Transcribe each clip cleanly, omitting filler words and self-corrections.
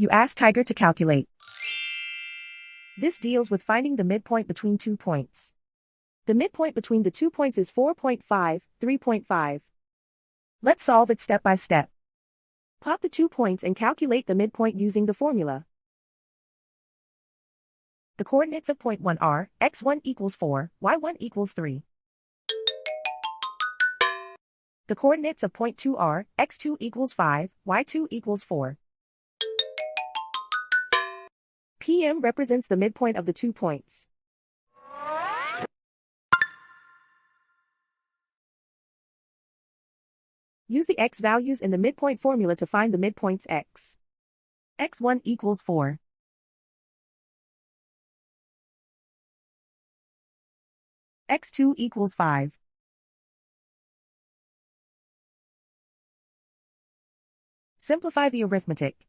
You ask Tiger to calculate. This deals with finding the midpoint between 2 points. The midpoint between the 2 points is 4.5, 3.5. Let's solve it step by step. Plot the 2 points and calculate the midpoint using the formula. The coordinates of point 1 are x1 equals 4, y1 equals 3. The coordinates of point 2 are x2 equals 5, y2 equals 4. PM represents the midpoint of the 2 points. Use the x values in the midpoint formula to find the midpoints x. x1 equals 4. x2 equals 5. Simplify the arithmetic.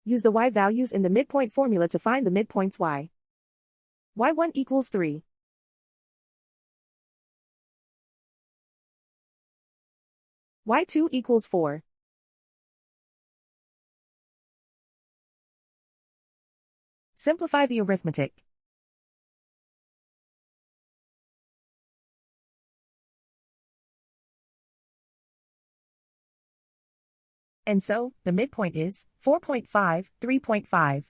Use the y values in the midpoint formula to find the midpoints y. y1 equals 3. y2 equals 4. Simplify the arithmetic. And so, the midpoint is 4.5, 3.5.